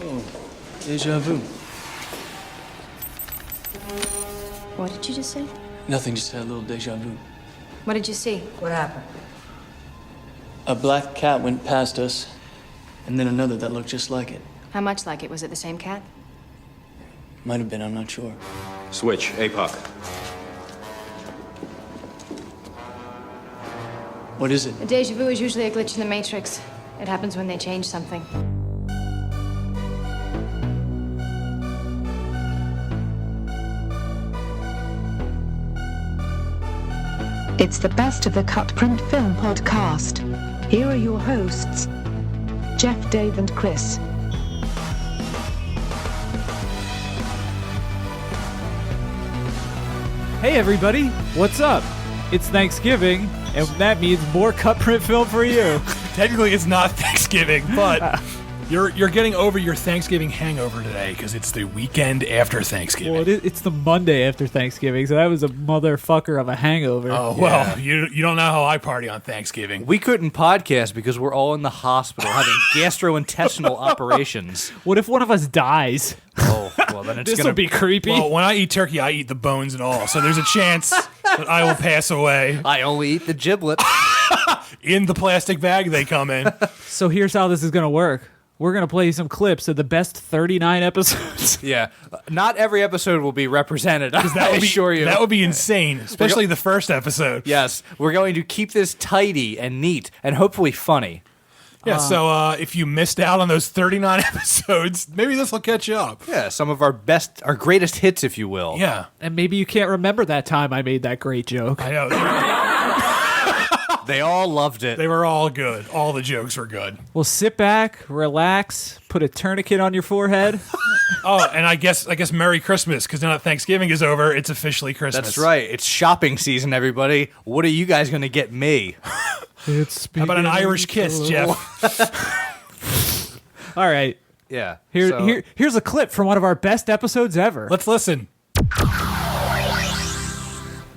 Oh, deja vu. What did you just say? Nothing, just had a little deja vu. What did you see? What happened? A black cat went past us, and then another that looked just like it. How much like it? Was it the same cat? Might have been, I'm not sure. Switch, APOC. What is it? A deja vu is usually a glitch in the Matrix. It happens when they change something. It's the best of the CutPrint Film podcast. Here are your hosts, Jeff, Dave, and Chris. Hey everybody, what's up? It's Thanksgiving, and that means more CutPrint film for you. Technically, it's not Thanksgiving, but you're getting over your Thanksgiving hangover today because it's the weekend after Thanksgiving. Well, it's the Monday after Thanksgiving, so that was a motherfucker of a hangover. Oh, well, you don't know how I party on Thanksgiving. We couldn't podcast because we're all in the hospital having gastrointestinal operations. What if one of us dies? Oh, well, then it's This going will be creepy. Well, when I eat turkey, I eat the bones and all, so there's a chance that I will pass away I only eat the giblet. in the plastic bag they come in. So here's how this is going to work. We're going to play some clips of the best 39 episodes. Yeah. Not every episode will be represented, I assure you. That would be insane, especially the first episode. Yes. We're going to keep this tidy and neat and hopefully funny. Yeah, so if you missed out on those 39 episodes, maybe this will catch you up. Yeah, some of our greatest hits, if you will. Yeah. And maybe you can't remember that time I made that great joke. I know. They all loved it. They were all good. All the jokes were good. Well, sit back, relax, put a tourniquet on your forehead. Oh, and I guess Merry Christmas, because now that Thanksgiving is over, it's officially Christmas. That's right. It's shopping season, everybody. What are you guys going to get me? How about an Irish kiss, Jeff? All right. Yeah. Here's a clip from one of our best episodes ever. Let's listen.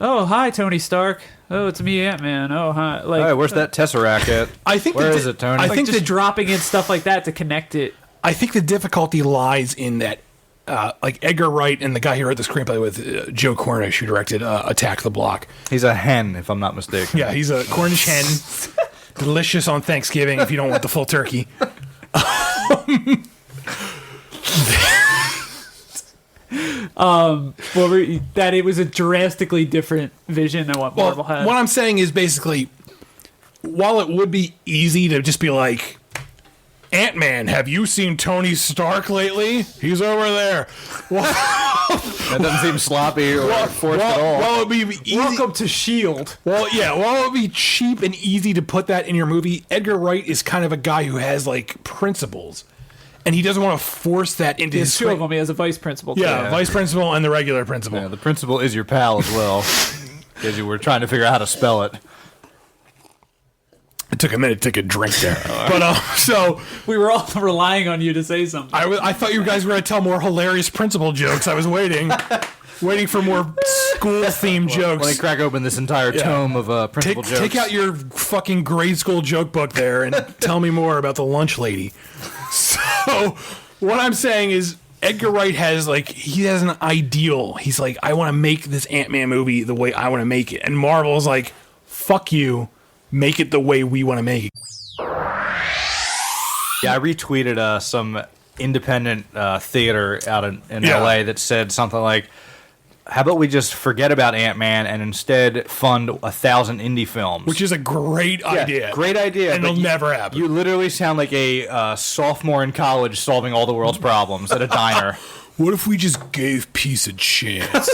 Oh, hi, Tony Stark. Oh, it's me, Ant-Man. Oh, hi. Like, Hey, where's that Tesseract at? I think Where is it, Tony? I think just the, dropping in stuff like that to connect it. I think the difficulty lies in that, like Edgar Wright and the guy who wrote the screenplay with Joe Cornish, who directed Attack the Block. He's a hen, if I'm not mistaken. Yeah, he's a Cornish hen. Delicious on Thanksgiving if you don't want the full turkey. That it was a drastically different vision than what Marvel had. What I'm saying is basically, while it would be easy to just be like, Ant-Man, have you seen Tony Stark lately? He's over there. That doesn't seem sloppy or forced at all. Well, it'd be easy. Welcome to S.H.I.E.L.D. Well, yeah, while it would be cheap and easy to put that in your movie, Edgar Wright is kind of a guy who has, like, principles. And he doesn't want to force that into his There's two of them. He has a vice principal. Yeah, vice principal and the regular principal. Yeah, the principal is your pal as well. Because you were trying to figure out how to spell it. It took a minute to take a drink there. But, so... We were all relying on you to say something. I thought you guys were going to tell more hilarious principal jokes. I was waiting for more school-themed jokes. Let me crack open this entire tome of principal jokes. Take out your fucking grade school joke book there and tell me more about the lunch lady. So, what I'm saying is, Edgar Wright has, like, he has an ideal. He's like, I want to make this Ant-Man movie the way I want to make it. And Marvel's like, fuck you. Make it the way we want to make it. Yeah, I retweeted some independent theater out in LA that said something like, how about we just forget about Ant-Man and instead fund 1,000 indie films? Which is a great idea. Great idea. And it'll never happen. You literally sound like a sophomore in college solving all the world's problems at a diner. What if we just gave peace a chance?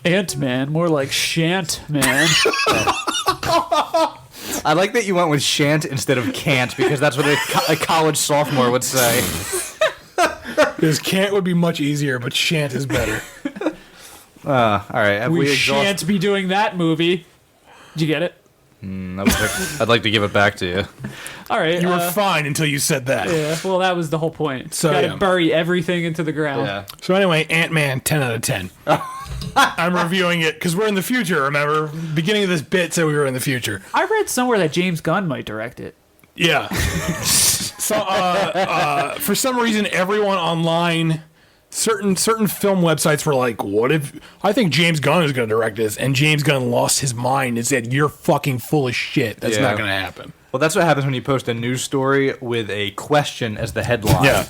Ant-Man, more like Shant-Man. I like that you went with shan't instead of can't, because that's what a college sophomore would say. Because can't would be much easier, but shan't is better. All right. We shan't be doing that movie. Did you get it? I'd like to give it back to you. All right. You were fine until you said that. Yeah, well, that was the whole point. So, gotta bury everything into the ground. Yeah. So anyway, Ant-Man, 10 out of 10. I'm reviewing it because we're in the future, remember? Beginning of this bit said we were in the future. I read somewhere that James Gunn might direct it. Yeah. So, for some reason, everyone online, certain film websites were like, "What if I think James Gunn is going to direct this?" And James Gunn lost his mind and said, "You're fucking full of shit. That's not going to happen." Well, that's what happens when you post a news story with a question as the headline. Yeah.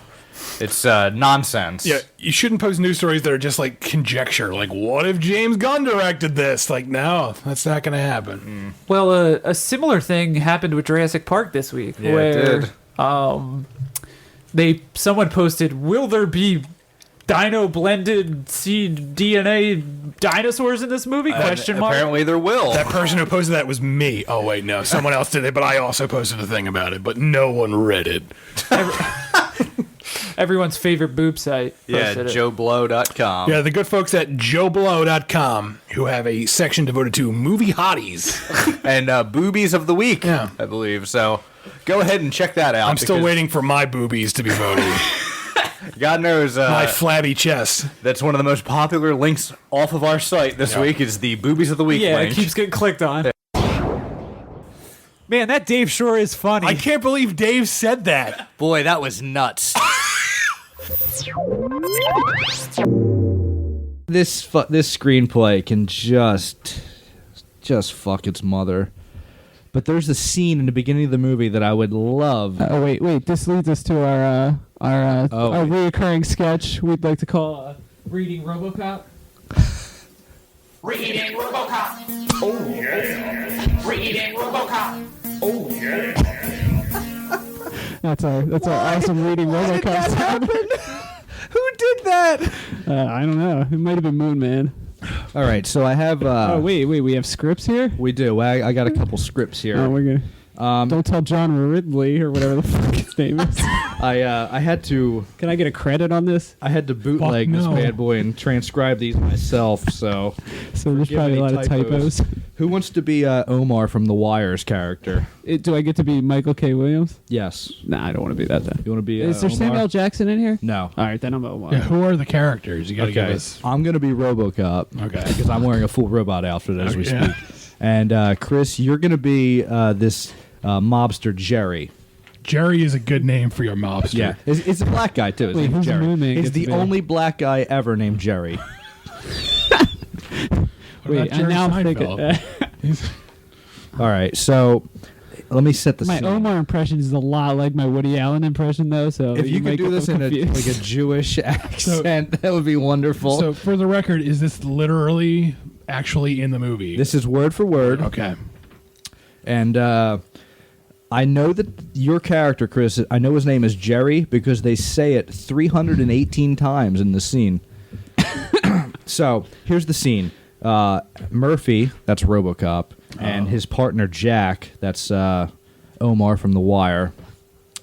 It's nonsense. Yeah, you shouldn't post news stories that are just like conjecture. Like, what if James Gunn directed this? Like, no, that's not going to happen. Well, a similar thing happened with Jurassic Park this week, Yeah, where it did. someone posted, "Will there be dino blended seed DNA dinosaurs in this movie?" Question mark. Apparently there will. That person who posted that was me. Oh, wait, no. Someone else did it, but I also posted a thing about it, but no one read it. Everyone's favorite boob site. Yeah, posted it. JoeBlow.com. Yeah, the good folks at JoeBlow.com, who have a section devoted to movie hotties. And boobies of the week, Yeah. I believe. So go ahead and check that out. I'm still because waiting for my boobies to be voted. God knows My flabby chest. that's one of the most popular links off of our site this week is the boobies of the week Yeah, link. it keeps getting clicked on. Man, that Dave sure is funny. I can't believe Dave said that. Boy, that was nuts. This screenplay can just fuck its mother. But there's a scene in the beginning of the movie that I would love. Wait. This leads us to our reoccurring sketch we'd like to call Reading Robocop. Reading Robocop. Oh yeah. Reading Robocop. Oh yeah. That's our awesome reading Robocop sound. Who did that? I don't know. It might have been Moon Man. All right, so I have. Wait. We have scripts here. We do. I got a couple scripts here. Oh, we're gonna. Don't tell John Ridley or whatever the fuck his name is. I had to. Can I get a credit on this? I had to bootleg this bad boy and transcribe these myself. So there's probably a lot of typos. Who wants to be Omar from The Wire's character? Do I get to be Michael K. Williams? Yes. Nah, I don't want to be that then. You want to be? Is there Omar? Samuel Jackson in here? No. All right, then I'm Omar. Yeah, who are the characters? You got to give us. I'm gonna be RoboCop. Okay. Because I'm wearing a full robot outfit as we Yeah. speak. And Chris, you're gonna be this mobster Jerry. Jerry is a good name for your mobster. Yeah, it's a black guy too. His Wait, name's who's the Jerry. Moon Man He's get the to be? only black guy ever named Jerry. Wait, about Jerry now I'm Seinfeld? thinking. All right, so let me set the My scene. Omar impression is a lot like my Woody Allen impression, though. So If you could might do get this in them a confused. Jewish accent, that would be wonderful. So, for the record, is this literally actually in the movie? This is word for word. Okay. And I know that your character, Chris, I know his name is Jerry because they say it 318 times in the scene. So here's the scene. Murphy, that's RoboCop, and his partner Jack, that's Omar from The Wire.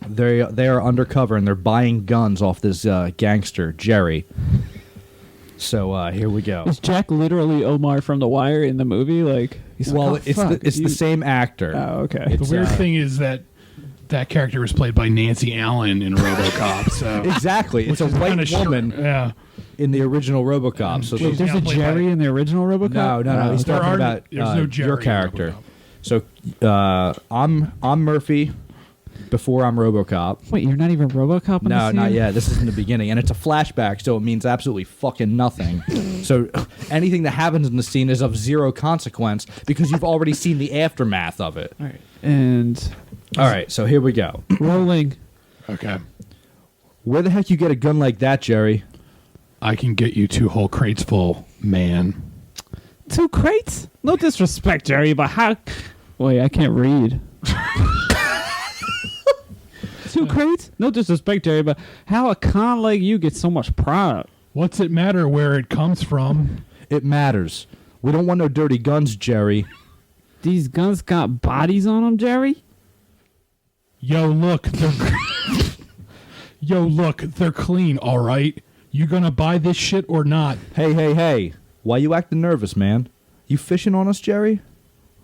They are undercover and they're buying guns off this gangster Jerry. So here we go. Is Jack literally Omar from The Wire in the movie? Like, he's Well, like, oh, it's fuck, the same actor. Oh, okay. The weird thing is that character was played by Nancy Allen in RoboCop. So Exactly, it's a which is white kinda woman yeah. in the original RoboCop. So Wait, she's there's a played Jerry by- in the original RoboCop? No. Oh, He's okay. talking about there's no Jerry your in character. RoboCop. So I'm Murphy before I'm RoboCop. Wait, you're not even RoboCop in No, the not scene? yet. This is in the beginning, and it's a flashback, so it means absolutely fucking nothing. So anything that happens in the scene is of zero consequence because you've already seen the aftermath of it. All right. And All right, so here we go. rolling. Okay. Where the heck you get a gun like that, Jerry? I can get you 2 whole crates full, man. 2 crates? No disrespect, Jerry, but how... Wait, I can't read. 2 crates? No disrespect, Jerry, but how a con like you gets so much product? What's it matter where it comes from? It matters. We don't want no dirty guns, Jerry. These guns got bodies on them, Jerry? Yo, look, they're clean, all right? You gonna buy this shit or not? Hey. Why you acting nervous, man? You fishing on us, Jerry?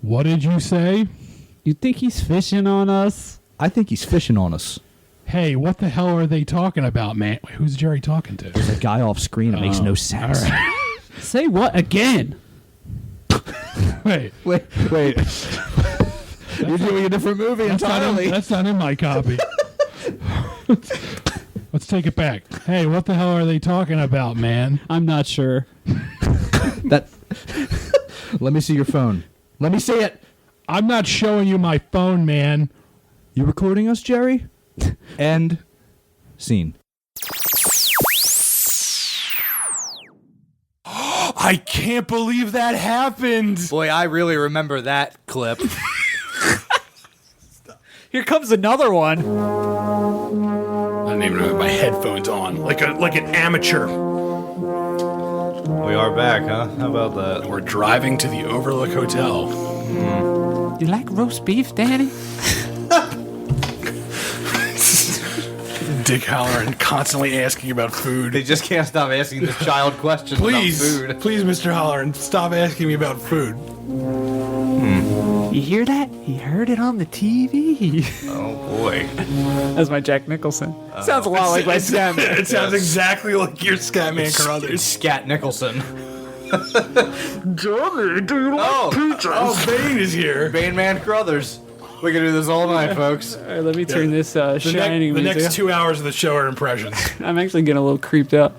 What did you say? You think he's fishing on us? I think he's fishing on us. Hey, what the hell are they talking about, man? Wait, who's Jerry talking to? There's a guy off screen. It makes no sense. All right. Say what again? Wait, Wait. You're doing a different movie entirely. that's not in my copy. Let's take it back. Hey, what the hell are they talking about, man? I'm not sure. That. Let me see your phone. Let me see it. I'm not showing you my phone, man. You recording us, Jerry? End scene. I can't believe that happened. Boy, I really remember that clip. Here comes another one. I don't even have my headphones on, like an amateur. We are back, huh? How about that? And we're driving to the Overlook Hotel. You like roast beef, Danny? Dick Halloran constantly asking about food. They just can't stop asking the child questions about food. Please, Mr. Halloran, stop asking me about food. You hear that? He heard it on the TV. Oh boy. That's my Jack Nicholson. Sounds a lot like my Scatman. It sounds exactly like your Scatman It's Carruthers. Scat Nicholson. Johnny, do you like pizza? Oh, Bane is here. Bane Man Carruthers. We can do this all night, folks. All right, let me turn this shining The music. next 2 hours of the show are impressions. I'm actually getting a little creeped out.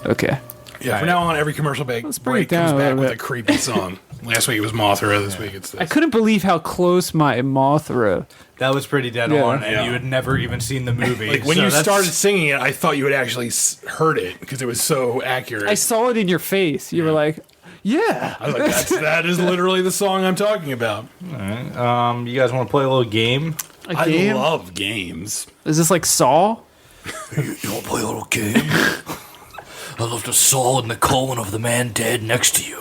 Okay. Yeah, from now on, every commercial break bring it comes down a back little with bit. a creepy song. Last week it was Mothra. This week it's this. I couldn't believe how close my Mothra. That was pretty dead Yeah. on, and Yeah. you had never even seen the movie. Like when so you that's- started singing it, I thought you had actually heard it because it was so accurate. I saw it in your face. You were like, yeah. I was like, that is literally the song I'm talking about. All right. You guys want to play a little game? A game? I love games. Is this like Saw? You want to play a little game? I love the soul in the colon of the man dead next to you.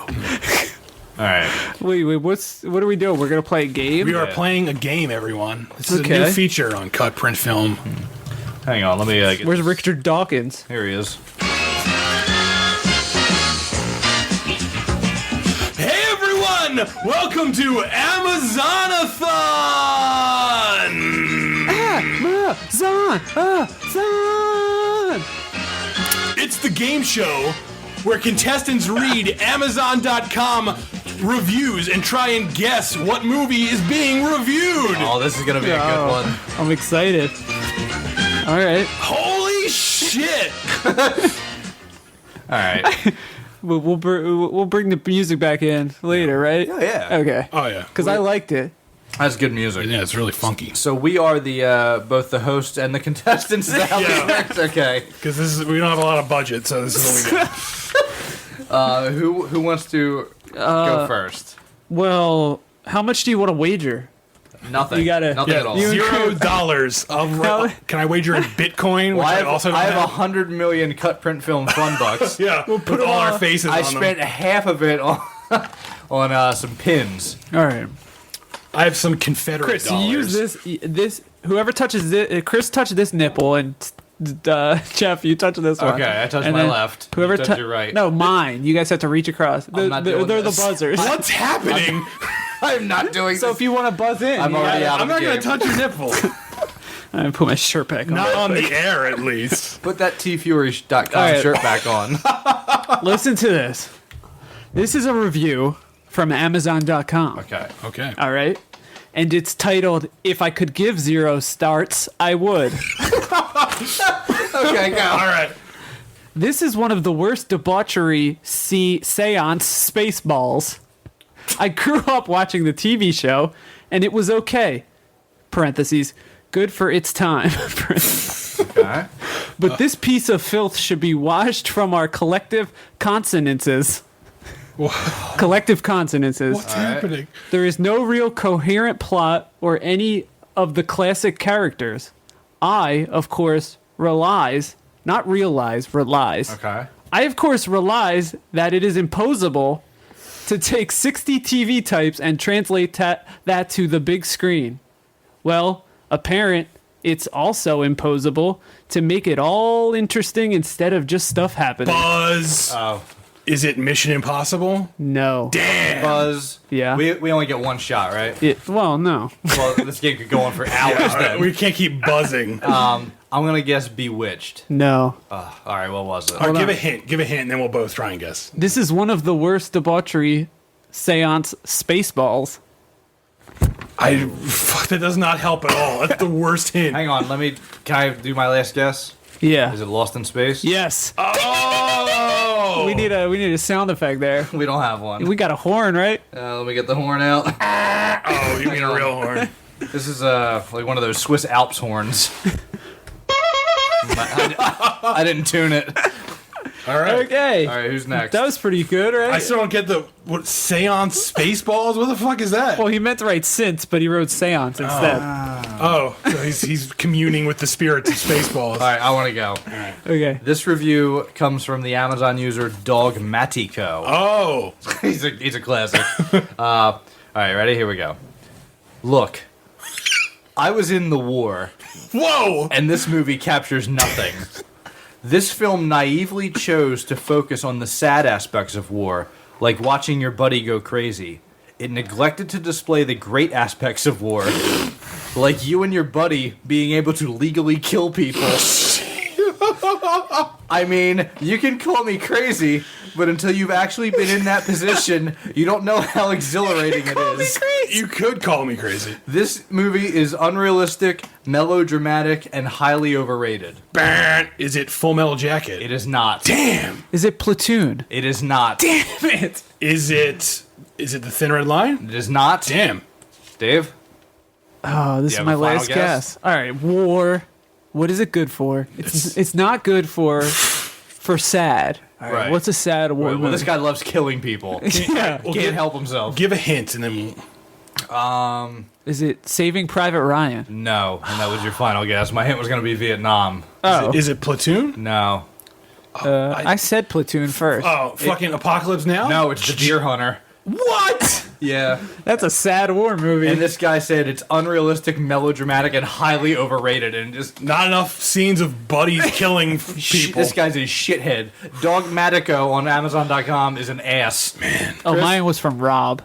All right. Wait, what are we doing? We're gonna play a game? We are playing a game, everyone. This is a Okay. new feature on CutPrintFilm. Hang on, let me get Where's Richard Dawkins? Here he is. Hey, everyone! Welcome to Amazonathon! Zon! It's the game show where contestants read Amazon.com reviews and try and guess what movie is being reviewed. Oh, this is gonna be a good one. I'm excited. All right. Holy shit! All right. We'll bring the music back in later, right? Yeah. Okay. Oh, yeah. Because I liked it. That's good music. Yeah, it's really funky. So we are the both the hosts and the contestants now. Yeah. Okay. Because we don't have a lot of budget, so this is what we got. Who wants to go first? Well, how much do you want to wager? Nothing. You gotta- Nothing Yeah, at all. $0. Can I wager in Bitcoin? Which Well, I also don't I have have. 100 million CutPrintFilm fun bucks. Yeah, we'll put all our faces I on spent them. half of it on on some pins. All right. I have some Confederate Chris, dollars. you use this. Whoever touches this, Chris touched this nipple, and Jeff, you touch this one. Okay, I touched And my then left. Whoever You touch your right. No, mine. You guys have to reach across. They're not doing the this. buzzers. What's happening? I'm not doing So this. if you want to buzz in, I'm already out I'm of not the going game. to touch your nipple. I'm gonna put my shirt back on. Not on the air, at least. Put that tfury.com All right. shirt back on. Listen to this. This is a review from Amazon.com. Okay. Okay. All right. And it's titled, "If I Could Give 0 Starts, I Would." Okay, go. All right. This is one of the worst debauchery seance Spaceballs. I grew up watching the TV show, and it was okay. Parentheses, good for its time. Okay. But this piece of filth should be washed from our collective consonances. Collective consonances. What's happening? There is no real coherent plot or any of the classic characters. I, of course, relies. Okay. I, of course, realize that it is impossible to take 60 TV types and translate that to the big screen. Well, apparent it's also impossible to make it all interesting instead of just stuff happening. Buzz. Oh. Is it Mission Impossible? No. Damn. Buzz. Yeah. We only get one shot, right? Well, no. Well, this game could go on for hours All right, then. we can't keep buzzing. I'm gonna guess Bewitched. No. All right, what was it? All right, give a hint. Give a hint, and then we'll both try and guess. This is one of the worst debauchery seance Spaceballs. Fuck, that does not help at all. That's the worst hint. Hang on, can I do my last guess? Yeah. Is it Lost in Space? Yes. Oh! We need a sound effect there. We don't have one. We got a horn, right? Let me get the horn out. Oh, you mean a real horn? This is like one of those Swiss Alps horns. I didn't tune it. All right. Okay. All right, who's next? That was pretty good, right? I still don't get what seance Spaceballs? What the fuck is that? Well, he meant to write synths, but he wrote seance instead. Oh, so he's communing with the spirits of Spaceballs. All right, I want to go. Okay. This review comes from the Amazon user Dogmatico. Oh, he's a classic. All right, ready? Here we go. Look, I was in the war. Whoa! And this movie captures nothing. This film naively chose to focus on the sad aspects of war, like watching your buddy go crazy. It neglected to display the great aspects of war, like you and your buddy being able to legally kill people. I mean, you can call me crazy, but until you've actually been in that position, you don't know how exhilarating it is. You could call me crazy. This movie is unrealistic, melodramatic, and highly overrated. Is it Full Metal Jacket? It is not. Damn. Is it Platoon? It is not. Damn it. Is it The Thin Red Line? It is not. Damn. Dave? Oh, this is my last guess. All right, war. What is it good for? It's not good for sad. All right, what's a sad war movie? Well, this guy loves killing people. Yeah. Can't help himself. Give a hint and then Is it Saving Private Ryan? No, and that was your final guess. My hint was going to be Vietnam. Oh. Is it Platoon? No. I said Platoon first. Oh, fucking Apocalypse Now? No, it's The Deer Hunter. What? Yeah. That's a sad war movie. And this guy said it's unrealistic, melodramatic, and highly overrated, and just not enough scenes of buddies killing people. This guy's a shithead. Dogmatico on Amazon.com is an ass. Man. Oh, mine was from Rob.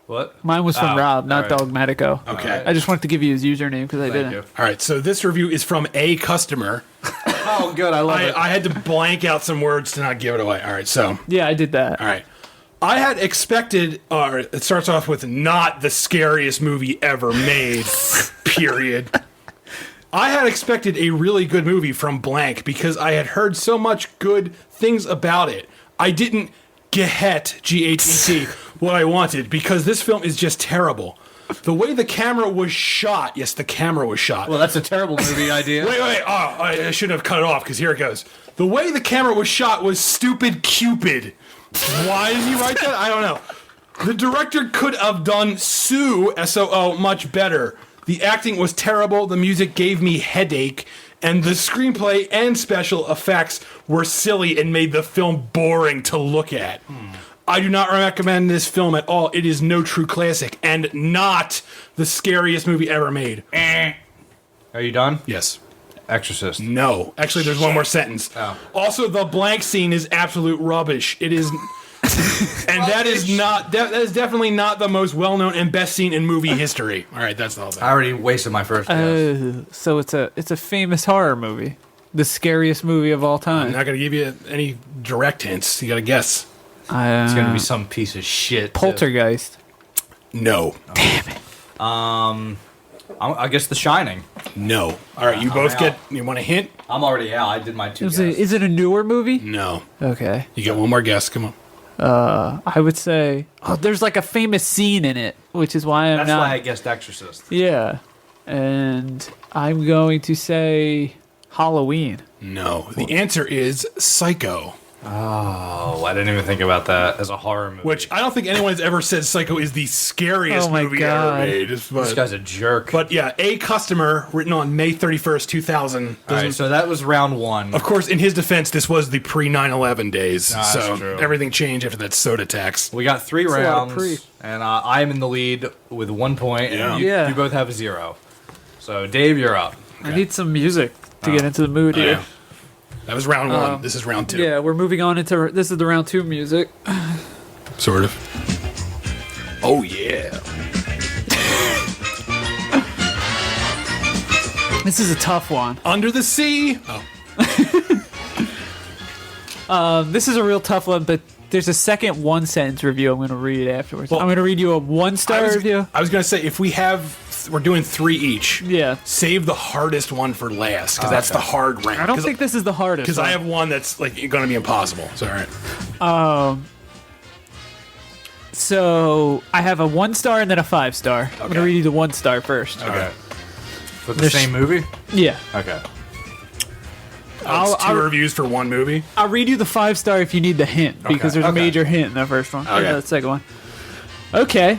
What? Mine was from Rob, not right. Dogmatico. Okay. I just wanted to give you his username because I Thank didn't. you. All right, so this review is from a customer. Oh, good. I love it. I had to blank out some words to not give it away. All right, so. Yeah, I did that. All right. I had expected, it starts off with not the scariest movie ever made, period. I had expected a really good movie from blank because I had heard so much good things about it. I didn't get, G-H-E-T, what I wanted because this film is just terrible. The way the camera was shot, yes, the camera was shot. Well, that's a terrible movie idea. Wait, I shouldn't have cut it off because here it goes. The way the camera was shot was stupid Cupid. Why did he write that? I don't know. The director could have done Sue, S-O-O, much better. The acting was terrible, the music gave me headache, and the screenplay and special effects were silly and made the film boring to look at. I do not recommend this film at all. It is no true classic and not the scariest movie ever made. Are you done? Yes. Exorcist. No. Actually, there's one more sentence. Oh. Also, the blank scene is absolute rubbish. It is... and that is definitely not the most well-known and best scene in movie history. All right, that's all that. I already wasted my first guess. So it's a famous horror movie. The scariest movie of all time. I'm not going to give you any direct hints. You got to guess. It's going to be some piece of shit. Poltergeist. No. Damn it. I guess The Shining. No. All right, you both get... You want a hint? I'm already out. I did my two guesses. Is it a newer movie? No. Okay. You get one more guess. Come on. I would say... Oh, there's like a famous scene in it, which is why I'm That's not... why I guessed Exorcist. Yeah. And I'm going to say Halloween. No. The answer is Psycho. Oh, I didn't even think about that as a horror movie. Which I don't think anyone has ever said Psycho is the scariest movie God. ever made. This guy's a jerk. But yeah, a customer written on May 31st, 2000. All right, so that was round one. Of course, in his defense, this was the pre-9/11 days. That's so true. Everything changed after that soda tax. We got 3 That's a lot of rounds, and I am in the lead with 1 point, and you both have 0. So, Dave, you're up. I need some music to get into the mood here. Yeah. That was round 1. This is round 2. Yeah, we're moving on into... This is the round 2 music. Sort of. Oh, yeah. This is a tough one. Under the Sea. Oh. This is a real tough one, but There's a second 1-sentence review I'm going to read afterwards. Well, I'm going to read you a 1-star review. I was going to say, if we're doing 3 each. Yeah. Save the hardest one for last, because that's the hard rank. I don't think this is the hardest. Because I have one that's like going to be impossible. So, all right. So I have a 1-star and then a 5-star. I'm going to read you the 1-star first. Okay. For the same movie? Yeah. Okay. It's 2 reviews for 1 movie. I'll read you the 5-star if you need the hint, because there's a major hint in the first one. Okay. The second one. Okay.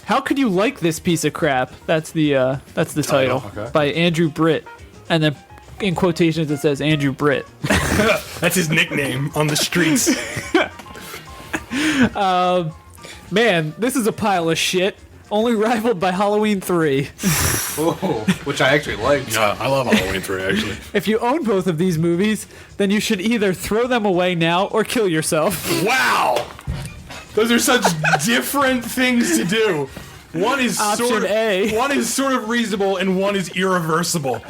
How could you like this piece of crap? That's the title. Okay. By Andrew Britt. And then in quotations it says Andrew Britt. That's his nickname on the streets. Man, this is a pile of shit. Only rivaled by Halloween 3. Which I actually liked. Yeah, I love Halloween 3, actually. If you own both of these movies, then you should either throw them away now or kill yourself. Wow! Those are such different things to do. One is Option A. One is sort of reasonable, and one is irreversible.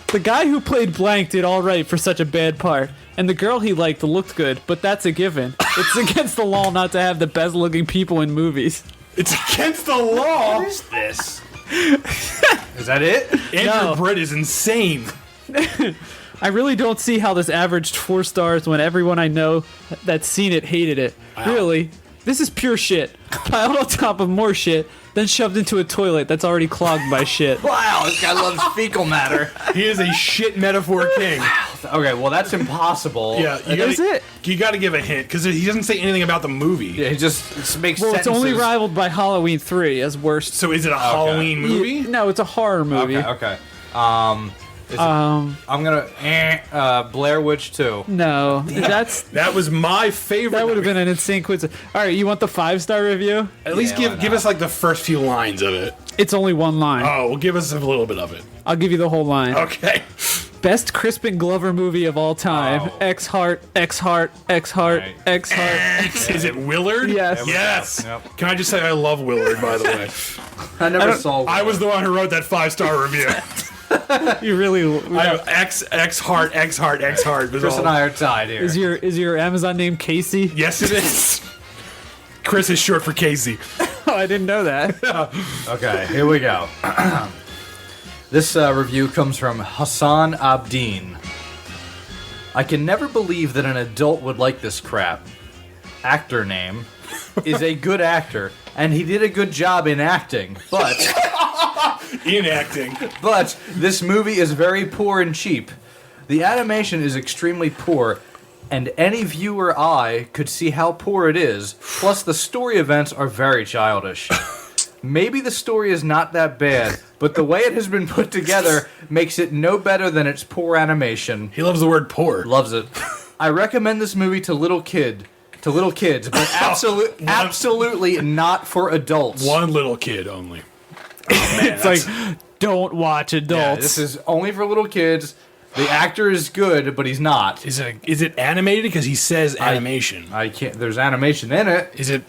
The guy who played blank did all right for such a bad part, and the girl he liked looked good, but that's a given. It's against the law not to have the best-looking people in movies. It's against the law. What is this? Is that it? Andrew Britt is insane. I really don't see how this averaged 4 stars when everyone I know that's seen it hated it. Wow. Really, this is pure shit, piled on top of more shit, then shoved into a toilet that's already clogged by shit. Wow, this guy loves fecal matter. He is a shit metaphor king. Okay, well that's impossible. Yeah, you got to give a hint because he doesn't say anything about the movie. Yeah, he just makes Well, sentences. it's only rivaled by Halloween 3 as worst. So is it a Halloween movie? No, it's a horror movie. Okay. I'm gonna Blair Witch 2. No, that was my favorite. That would have been an insane quiz. All right, you want the 5-star review? At least give us like the first few lines of it. It's only 1 line. Oh, well, give us a little bit of it. I'll give you the whole line. Okay. Best Crispin Glover movie of all time. X Heart, X Heart, X Heart, X Heart. Is it Willard? Yes. Yes. Yep. Can I just say I love Willard, by the way? I never saw Willard. I was the one who wrote that 5-star review. You really. I have X Heart, X Heart, X Heart. Chris and I are tied here. Is your Amazon name Casey? Yes, it is. Chris is short for Casey. Oh, I didn't know that. Okay, here we go. This review comes from Hassan Abdeen. I can never believe that an adult would like this crap. Actor name is a good actor, and he did a good job in acting, but... In acting. But this movie is very poor and cheap. The animation is extremely poor, and any viewer eye could see how poor it is, plus the story events are very childish. Maybe the story is not that bad, but the way it has been put together makes it no better than its poor animation. He loves the word poor. Loves it. I recommend this movie to little kids, but absolutely not for adults. One little kid only. Oh, man, it's like, don't watch adults. Yeah, this is only for little kids. The actor is good, but he's not. Is it animated? Because he says animation. I can't. There's animation in it. Is it?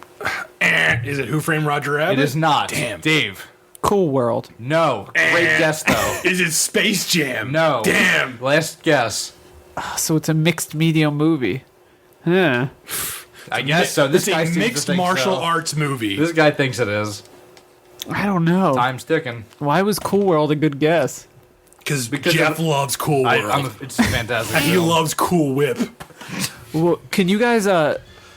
Is it Who Framed Roger Rabbit? It is not. Damn, Dave. Cool World. No. Great guess though. Is it Space Jam? No. Damn. Last guess. So it's a mixed media movie. Huh. I guess so. This It's guy a seems to mixed think martial so. arts movie. This guy thinks it is. I don't know. Time's ticking. Why was Cool World a good guess? Because Jeff loves Cool World. It's fantastic. He loves Cool Whip. Well, can you guys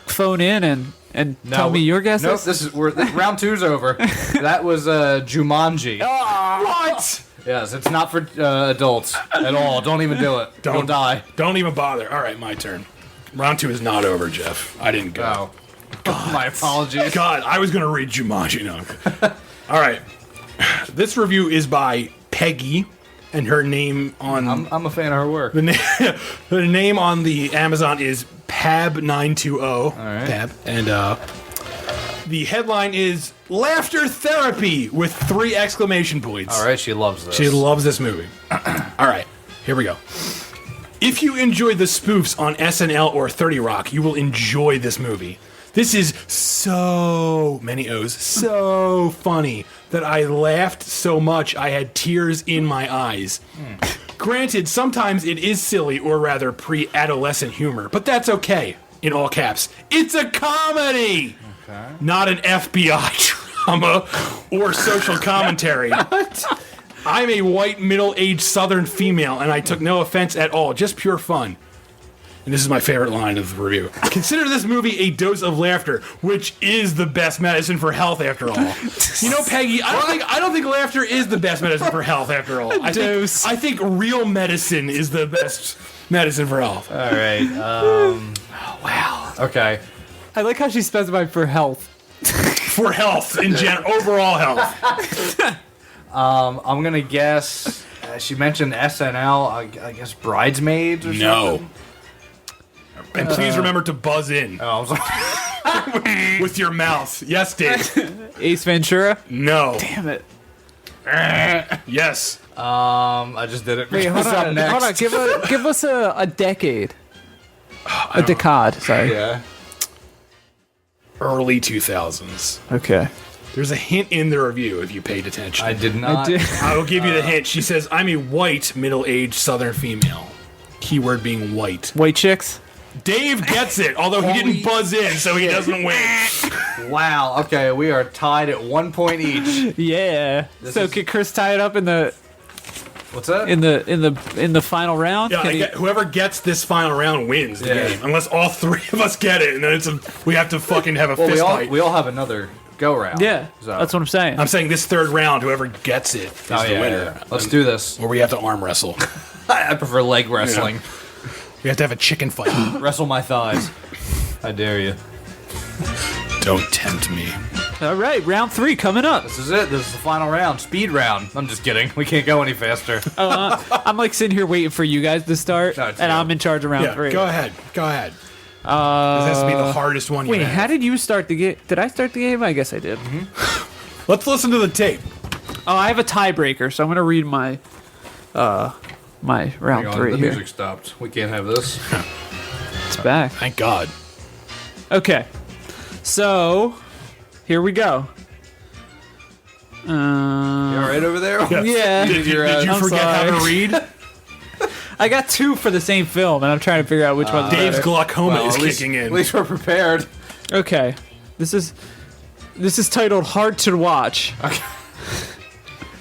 phone in and tell me your guesses? Nope. Round 2's over. That was Jumanji. What? Yes, it's not for adults at all. Don't even do it. Don't die. Don't even bother. All right, my turn. Round 2 is not over, Jeff. I didn't go. Oh. My apologies. God, I was going to read Jumanji. No. All right. This review is by Peggy, and her name on... I'm a fan of her work. The name on the Amazon is Pab920. All right. Pab. And the headline is Laughter Therapy with 3 exclamation points. All right, she loves this. She loves this movie. All right, here we go. If you enjoyed the spoofs on SNL or 30 Rock, you will enjoy this movie. This is so many O's, so funny that I laughed so much I had tears in my eyes. Granted, sometimes it is silly or rather pre-adolescent humor, but that's okay. in all caps. It's a comedy, not an FBI drama or social commentary. I'm a white, middle-aged Southern female, and I took no offense at all. Just pure fun. And this is my favorite line of the review. Consider this movie a dose of laughter, which is the best medicine for health, after all. You know, Peggy, I don't think laughter is the best medicine for health, after all. I think real medicine is the best medicine for health. All right. Wow. Okay. I like how she specified for health. For health in general, overall health. I'm gonna guess. She mentioned SNL. I guess Bridesmaids or something. And please remember to buzz in. Oh, I was like, with your mouth. Yes, Dave. Ace Ventura? No. Damn it. Yes. I just did it. Wait, hold on. Next. Hold on. Give us a decade. A decade, sorry. Yeah. Early 2000s. Okay. There's a hint in the review if you paid attention. I did not. I will give you the hint. She says, I'm a white, middle-aged Southern female. Keyword being white. White chicks? Dave gets it, although he didn't buzz in, so he doesn't win. Wow. Okay, we are tied at 1 point each. Yeah. So can Chris tie it up in the What's that? in the final round? Yeah, whoever gets this final round wins the game. Unless all three of us get it, and then we have to fucking have a fist fight. We all have another go round. Yeah, so. that's what I'm saying. I'm saying this third round, whoever gets it is the winner. Yeah. Let's do this. Or we have to arm wrestle. I prefer leg wrestling. Yeah. We have to have a chicken fight. Wrestle my thighs. I dare you. Don't tempt me. All right, round 3 coming up. This is it. This is the final round. Speed round. I'm just kidding. We can't go any faster. I'm like sitting here waiting for you guys to start, and I'm in charge of round 3. Go ahead. This has to be the hardest one. Wait, how did you start the game? Did I start the game? I guess I did. Mm-hmm. Let's listen to the tape. Oh, I have a tiebreaker, so I'm gonna read my round 3 the here. music stopped. We can't have this. It's back. Thank God. Okay, so here we go. You all right over there? Yeah. Did you forget how to read? I got 2 for the same film, and I'm trying to figure out which one's Dave's better. glaucoma is kicking in. At least we're prepared. Okay, this is titled "Hard to Watch"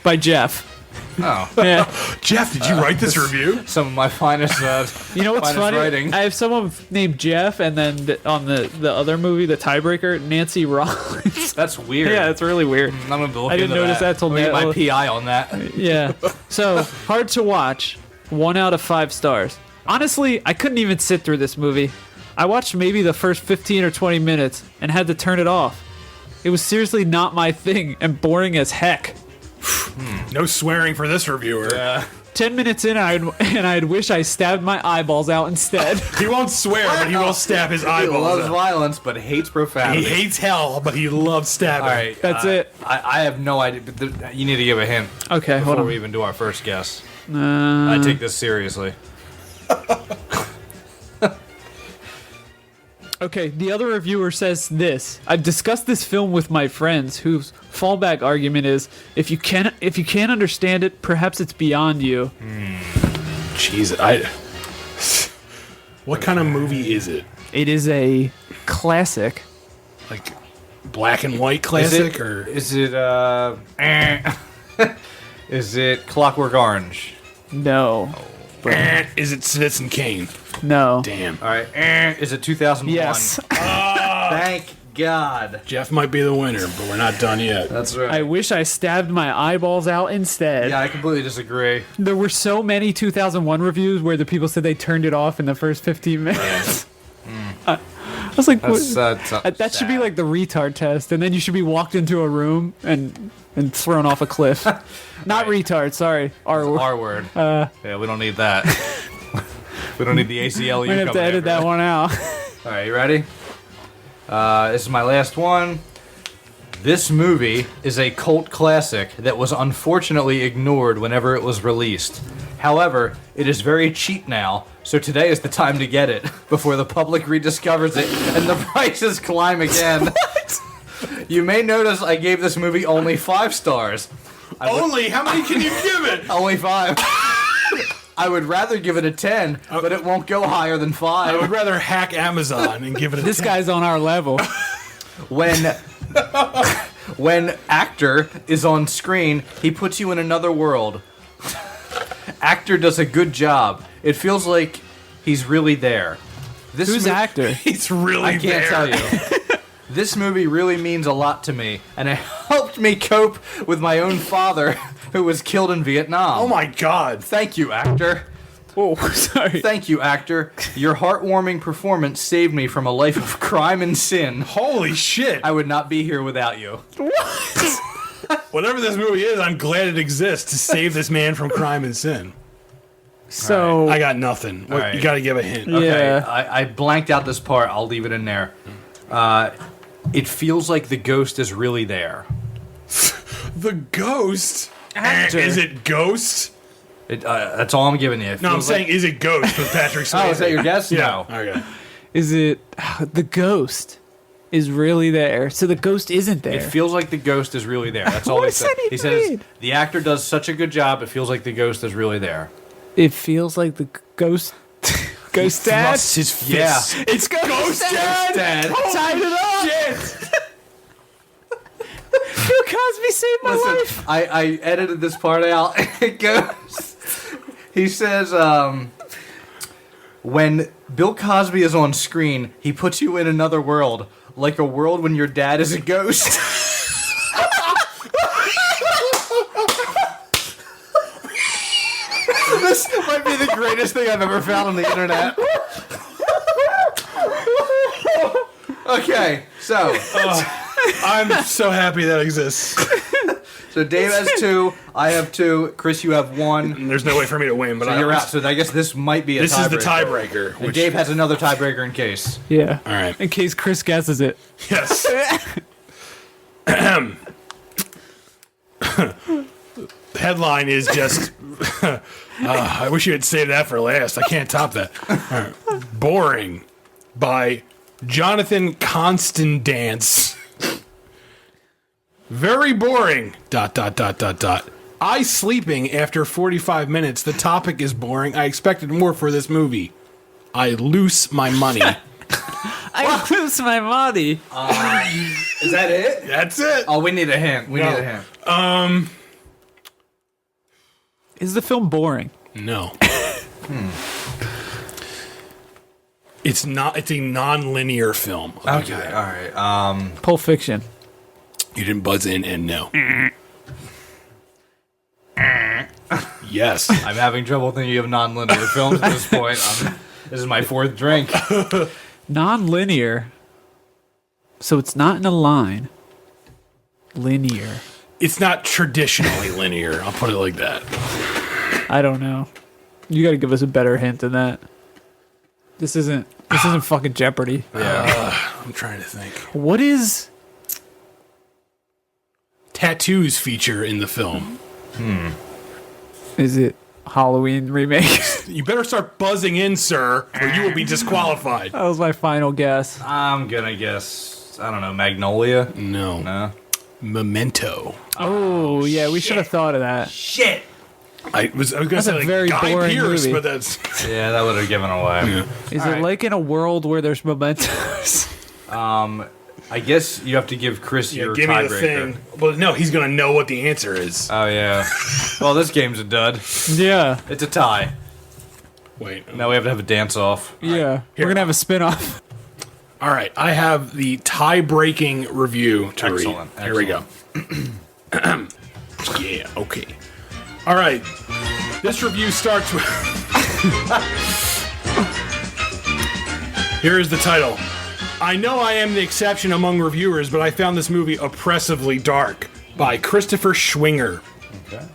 by Jeff. Oh, Yeah. Jeff, did you write this review? some of my finest. You know what's finest funny? writing. I have someone named Jeff, and then on the other movie, the tiebreaker, Nancy Rollins. That's weird. Yeah, it's really weird. I'm gonna look I didn't into notice that till Let me now. get my PI on that. Yeah. So, Hard to Watch, 1 out of 5 stars. Honestly, I couldn't even sit through this movie. I watched maybe the first 15 or 20 minutes and had to turn it off. It was seriously not my thing and boring as heck. No swearing for this reviewer. Yeah. 10 minutes in, I'd wish I stabbed my eyeballs out instead. He won't swear, but he will stab his He eyeballs loves out. violence, but hates profanity. He hates hell, but he loves stabbing. All right, That's it. I have no idea. But you need to give a hint Okay, hold before on. we even do our first guess. I take this seriously. Okay, the other reviewer says this. I've discussed this film with my friends whose fallback argument is if you can't understand it, perhaps it's beyond you. Jeez, what kind of movie is it? It is a classic. Like black and white classic, or is it is it Clockwork Orange? No. is it Citizen Kane? No. Damn. All right, is it 2001? Yes. Thank God. Jeff might be the winner, but we're not done yet. That's right. I wish I stabbed my eyeballs out instead. Yeah, I completely disagree. There were so many 2001 reviews where the people said they turned it off in the first 15 minutes. I was like, that should be like the retard test, and then you should be walked into a room and thrown off a cliff. Not retard, sorry. R word. R word. Yeah, we don't need that. We don't need the ACLU. We're gonna have to edit that one out. All right, you ready? This is my last one. This movie is a cult classic that was unfortunately ignored whenever it was released. However, it is very cheap now, so today is the time to get it before the public rediscovers it and the prices climb again. You may notice I gave this movie only 5 stars. Only? How many can you give it? Only 5. I would rather give it a 10, but it won't go higher than 5. I would rather hack Amazon and give it a This 10. guy's on our level. When actor is on screen, he puts you in another world. Actor does a good job. It feels like he's really there. Who's actor? He's really I can't tell you. This movie really means a lot to me, and it helped me cope with my own father, who was killed in Vietnam. Oh my God! Thank you, actor. Oh, sorry. Thank you, actor. Your heartwarming performance saved me from a life of crime and sin. Holy shit! I would not be here without you. Whatever this movie is, I'm glad it exists to save this man from crime and sin. So I got nothing. What, right. You got to give a hint. Yeah. Okay, I blanked out this part. I'll leave it in there. It feels like the ghost is really there. The ghost? Actor. Is it Ghost? That's all I'm giving you. It No, I'm feels saying, is it Ghost with Patrick Swayze? Oh, is that your guess? Yeah. No. Okay. is it the ghost is really there? So the ghost isn't there. It feels like the ghost is really there. That's all What he does said. that even He says mean? the actor does such a good job. It feels like the ghost is really there. It feels like the ghost. Ghost dad. Thrusts his fist. Yeah. It's ghost dad. Dad. Tied it up. Shit. Bill Cosby saved my life. I edited this part out. It goes. He says, when Bill Cosby is on screen, he puts you in another world, like a world when your dad is a ghost. This might be the greatest thing I've ever found on the internet. Okay, so. I'm so happy that exists. So Dave has 2, I have 2, Chris, you have 1. And there's no way for me to win, but So you're out. So I guess this might be a This tiebreaker. is the tiebreaker. And Dave has another tiebreaker in case. Yeah. All right. In case Chris guesses it. Yes. The headline is just. I wish you had saved that for last. I can't top that. All right. Boring by Jonathan Constandance. Very boring. ... I sleeping after 45 minutes. The topic is boring. I expected more for this movie. I lose my money. I lose my money. Is that it? That's it. Oh, we need a hint. We need a hint. Is the film boring? No. It's not. It's a non-linear film. Okay, all right. Pulp Fiction. You didn't buzz in, and no. Yes. I'm having trouble thinking of non-linear films at this point. This is my 4th drink. Non-linear. So it's not in a line. Linear. It's not traditionally linear. I'll put it like that. I don't know. You got to give us a better hint than that. This isn't fucking Jeopardy. Yeah. I'm trying to think. What is Tattoos feature in the film. Is it Halloween remake? You better start buzzing in, sir, or you will be disqualified. That was my final guess. I'm gonna guess, I don't know, Magnolia? No. No. Memento. Oh, yeah, we should have thought of that. Shit! I was gonna That's say a like very Guy boring Pearce, movie. but that's Yeah, that would have given away. Yeah. Is it like in a world where there's mementos? I guess you have to give Chris your give me the tiebreaker. thing. Well, no, he's gonna know what the answer is. Oh, yeah. Well, this game's a dud. Yeah. It's a tie. Wait. Now we have to have a dance-off. Yeah. We're going to have a spin-off. All right, I have the tie-breaking review to Excellent. read. Here we go. Yeah, okay. All right. This review starts with... Here is the title. I know I am the exception among reviewers, but I found this movie oppressively dark by Christopher Schwinger. Okay.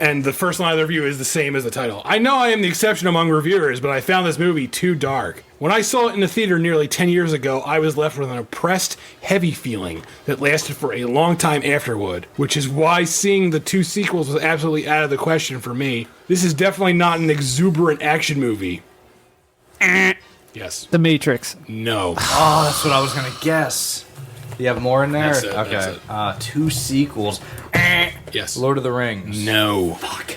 And the first line of the review is the same as the title. I know I am the exception among reviewers, but I found this movie too dark. When I saw it in the theater nearly 10 years ago, I was left with an oppressed, heavy feeling that lasted for a long time afterward, which is why seeing the 2 sequels was absolutely out of the question for me. This is definitely not an exuberant action movie. Yes. The Matrix. No. Oh, that's what I was going to guess. Do you have more in there? That's it, Okay. that's it. 2 sequels. Yes. Lord of the Rings. No. Fuck.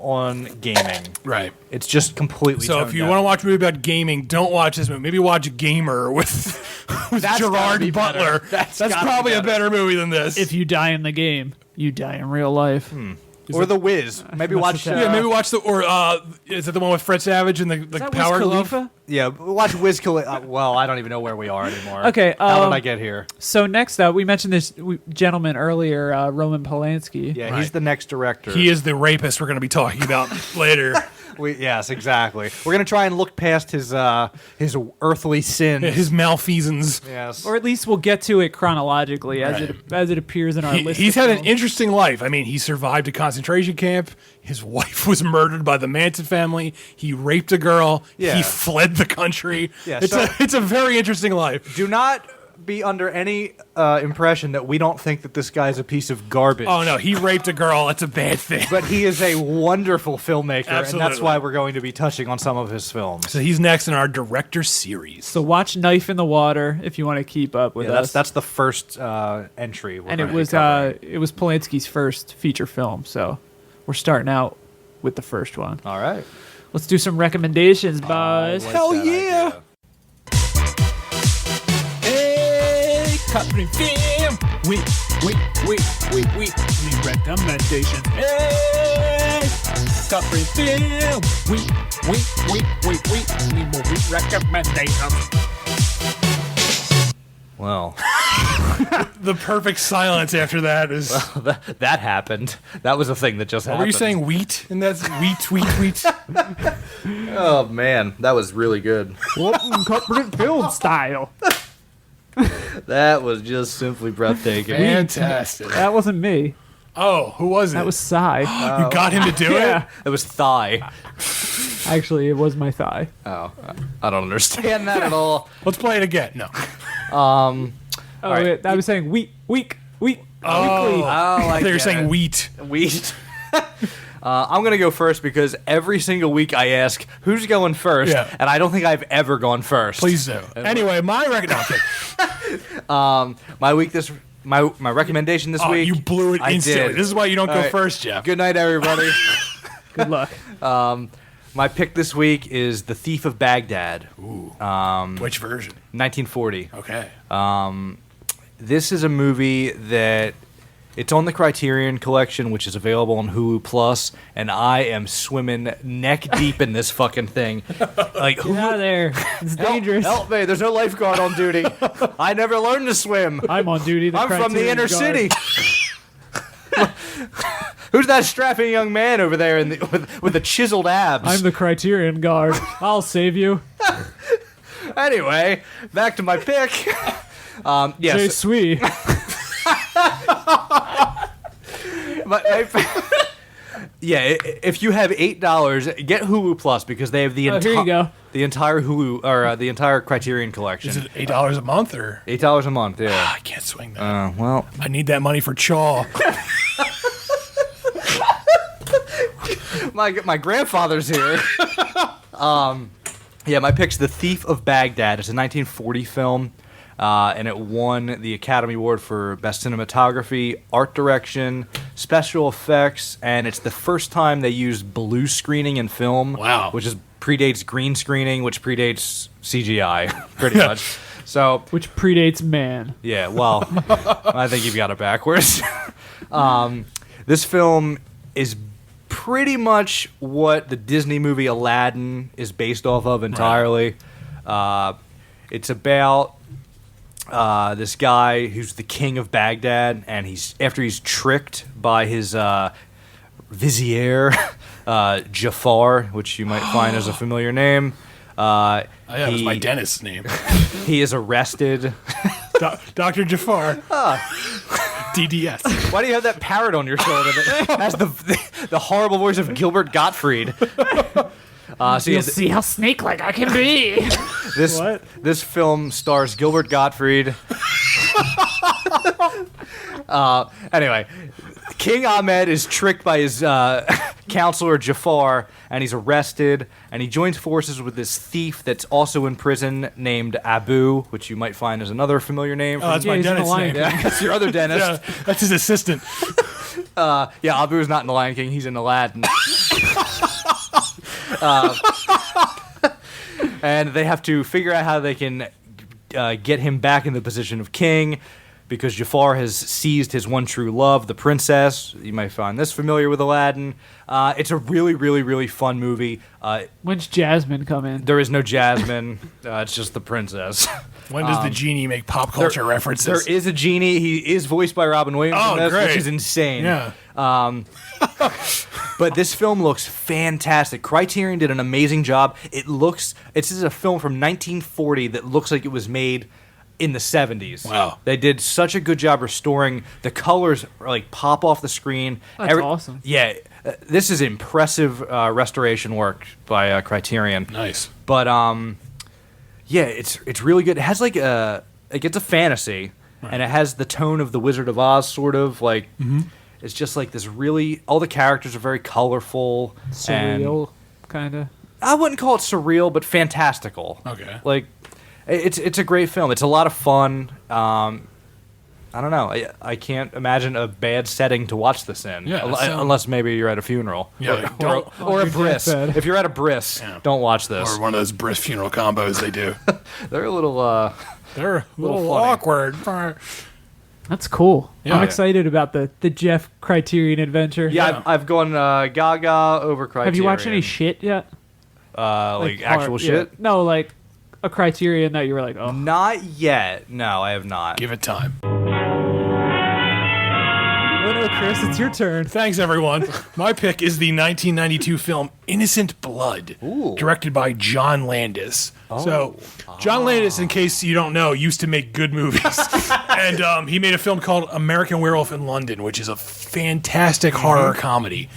on gaming. Right. It's just completely. So if you want to watch a movie about gaming, don't watch this movie. Maybe watch Gamer with Gerard Butler. That's probably a better movie than this. If you die in the game, you die in real life. Or The Wiz. Maybe watch. Maybe watch is it the one with Fred Savage and the Power Glove? Yeah, watch Wiz Khalifa. Well, I don't even know where we are anymore. Okay, how did I get here? So next up, we mentioned this gentleman earlier, Roman Polanski. Yeah, he's the next director. He is the rapist we're going to be talking about later. Yes, exactly. We're going to try and look past his earthly sins, his malfeasance. Yes, or at least we'll get to it chronologically as it appears in our list. He's had an interesting life. I mean, he survived a concentration camp. His wife was murdered by the Manson family. He raped a girl. Yeah. He fled the country. Yeah, it's a very interesting life. Do not be under any impression that we don't think that this guy's a piece of garbage. Oh no, he raped a girl. That's a bad thing. But he is a wonderful filmmaker, Absolutely. and that's why we're going to be touching on some of his films. So he's next in our director series. So watch Knife in the Water if you want to keep up with us. That's the first entry. And it was Polanski's first feature film, so we're starting out with the first one. All right. Let's do some recommendations, boys. Hell yeah! Idea. CutPrintFilm. Weekly recommendations. Hey, CutPrintFilm. Weekly movie recommendations. Well, the perfect silence after that is. Well, that happened. That was a thing that just happened. Were you saying wheat? And that's wheat. Oh man, that was really good. CutPrintFilm style. That was just simply breathtaking. Fantastic. That wasn't me. Oh, who was it? That was Psy. You got him to do it? It was thigh. Actually, it was my thigh. Oh, I don't understand that at all. Let's play it again. No. Right. I was saying week. Oh, I they were get saying it. wheat. I'm going to go first because every single week I ask, who's going first? Yeah. And I don't think I've ever gone first. Please do. Anyway, my my recommendation this week. You blew it instantly. Did. This is why you don't go right. first, Jeff. Good night, everybody. Good luck. My pick this week is The Thief of Baghdad. Ooh. Which version? 1940. Okay. This is a movie that it's on the Criterion Collection, which is available on Hulu Plus, and I am swimming neck deep in this fucking thing. Like, Get out of there. It's dangerous. Help me! There's no lifeguard on duty. I never learned to swim. I'm on duty. I'm from the Criterion inner guard. city. Who's that strapping young man over there with the chiseled abs? I'm the Criterion guard. I'll save you. Anyway, back to my pick. Yes. Jay Sweet. Yeah, if you have $8, get Hulu Plus because they have the here you go. the entire Hulu or the entire Criterion Collection. Is it $8 a month or $8 a month? Yeah. I can't swing that. Well, I need that money for Chaw. my grandfather's here. Yeah, my pick's The Thief of Baghdad. It's a 1940 film. And it won the Academy Award for Best Cinematography, Art Direction, Special Effects, and it's the first time they used blue screening in film. Wow. Which predates green screening, which predates CGI, pretty much. So, Which predates man. yeah, well, I think you've got it backwards. This film is pretty much what the Disney movie Aladdin is based off of entirely. Right. It's about this guy who's the king of Baghdad, and after he's tricked by his vizier, Jafar, which you might find as a familiar name. That was my dentist's name. He is arrested. Dr. Jafar. DDS. Why do you have that parrot on your shoulder that has the horrible voice of Gilbert Gottfried? You'll see how snake-like I can be. This film stars Gilbert Gottfried. Anyway, King Ahmed is tricked by his counselor Jafar, and he's arrested, and he joins forces with this thief that's also in prison named Abu, which you might find as another familiar name. Oh, that's my dentist's name. Yeah, that's your other dentist. Yeah, that's his assistant. Yeah, Abu is not in The Lion King. He's in Aladdin. And they have to figure out how they can get him back in the position of king, because Jafar has seized his one true love, the princess. You might find this familiar with Aladdin. It's a really, really, really fun movie. When's Jasmine come in? There is no Jasmine. It's just the princess. When does the genie make pop culture references? There is a genie. He is voiced by Robin Williams in this, great. which is insane. Yeah. But this film looks fantastic. Criterion did an amazing job. This is a film from 1940 that looks like it was made in the 70s. Wow. They did such a good job restoring the colors, like pop off the screen. That's awesome. Yeah. This is impressive restoration work by Criterion. Nice. But yeah, it's really good. It has like it's a fantasy, and it has the tone of the Wizard of Oz, sort of like. Mm-hmm. It's just like this really. All the characters are very colorful, Surreal, kind of. I wouldn't call it surreal, but fantastical. Okay. Like, it's a great film. It's a lot of fun. I don't know. I can't imagine a bad setting to watch this in. Yeah, unless maybe you're at a funeral. Yeah, or a bris. If you're at a bris, don't watch this. Or one of those bris funeral combos they do. They're a little. They're a little funny. awkward. That's cool. Yeah. I'm excited about the Jeff Criterion adventure. Yeah, I've gone gaga over Criterion. Have you watched any shit yet? Like actual shit? Yeah. No, like a Criterion that you were like, oh. Not yet. No, I have not. Give it time. Oh no, Chris, it's your turn. Thanks, everyone. My pick is the 1992 film Innocent Blood, directed by John Landis. So, John Landis, in case you don't know, used to make good movies. And he made a film called American Werewolf in London, which is a fantastic horror comedy.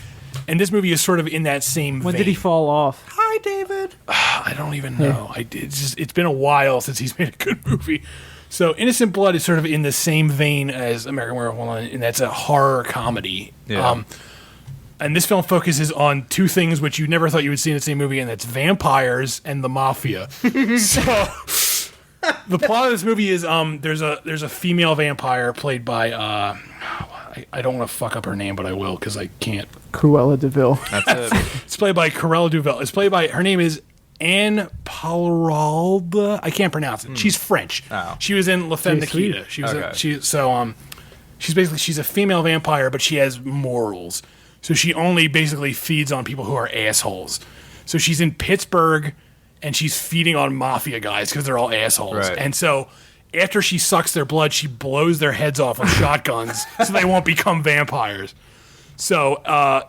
And this movie is sort of in that same vein. When did he fall off? Hi, David. I don't even know. It's been a while since he's made a good movie. So Innocent Blood is sort of in the same vein as American Werewolf in London, and that's a horror comedy. Yeah. And this film focuses on two things which you never thought you would see in the same movie, and that's vampires and the mafia. So the plot of this movie is there's a female vampire played by I don't want to fuck up her name, but I will because I can't. Cruella de Vil. That's it. It's played by Cruella de Vil. It's played by, her name is Anne Palaralda. I can't pronounce it. She's French. Oh. She was in La Femme Nikita. She was she's a female vampire, but she has morals. So she only basically feeds on people who are assholes. So she's in Pittsburgh, and she's feeding on mafia guys because they're all assholes. Right. And so after she sucks their blood, she blows their heads off with shotguns so they won't become vampires. So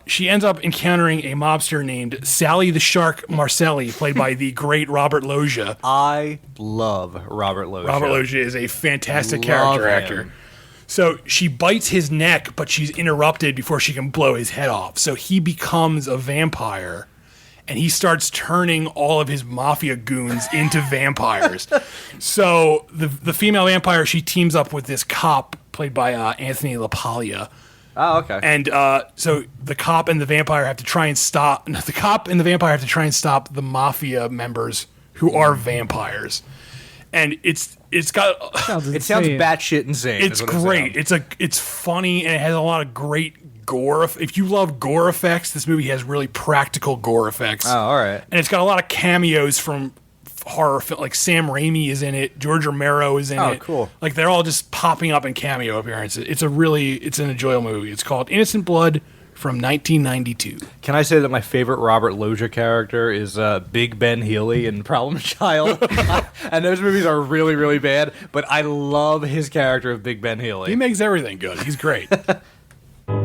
she ends up encountering a mobster named Sally the Shark Marcelli, played by the great Robert Loggia. I love Robert Loggia. Robert Loggia is a fantastic character actor. So she bites his neck, but she's interrupted before she can blow his head off. So he becomes a vampire, and he starts turning all of his mafia goons into vampires. So the female vampire, she teams up with this cop played by Anthony LaPaglia. Oh, okay. And so the cop and the vampire have to try and stop. The cop and the vampire have to try and stop the mafia members who are vampires. And it sounds batshit insane. It's great. It's funny, and it has a lot of great gore. If you love gore effects, this movie has really practical gore effects. Oh, all right. And it's got a lot of cameos from horror film, like Sam Raimi is in it, George Romero is in it. Oh, cool. Like they're all just popping up in cameo appearances. It's an enjoyable movie. It's called Innocent Blood from 1992. Can I say that my favorite Robert Loggia character is Big Ben Healy in Problem Child? And those movies are really, really bad, but I love his character of Big Ben Healy. He makes everything good. He's great. Oh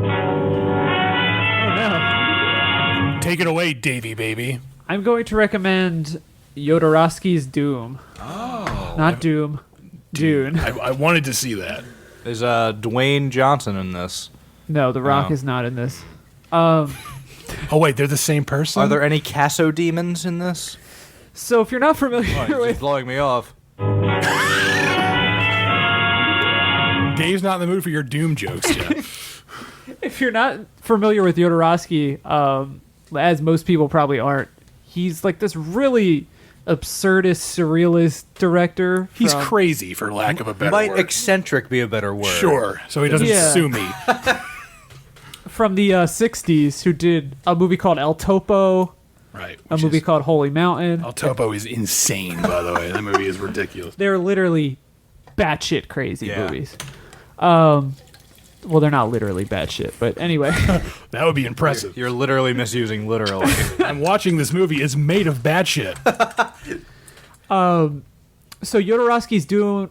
no. Take it away, Davey baby. I'm going to recommend Jodorowsky's Doom. Oh. Not Doom. Dune. I wanted to see that. There's Dwayne Johnson in this. No, The Rock is not in this. Oh, wait, they're the same person? Are there any Casso demons in this? So if you're not familiar with... blowing me off. Dave's not in the mood for your Doom jokes, Jeff. If you're not familiar with Jodorowsky, as most people probably aren't, he's like this really absurdist, surrealist director. He's crazy, for lack of a better Might word. eccentric be a better word? Sure, so he doesn't sue me. From the 60s, who did a movie called El Topo, Right. A movie called Holy Mountain. El Topo is insane, by the way. That movie is ridiculous. They're literally batshit crazy movies. Well, they're not literally batshit, but anyway. That would be impressive. You're literally misusing literally. I'm watching this movie. It's made of batshit. So Jodorowsky's Dune.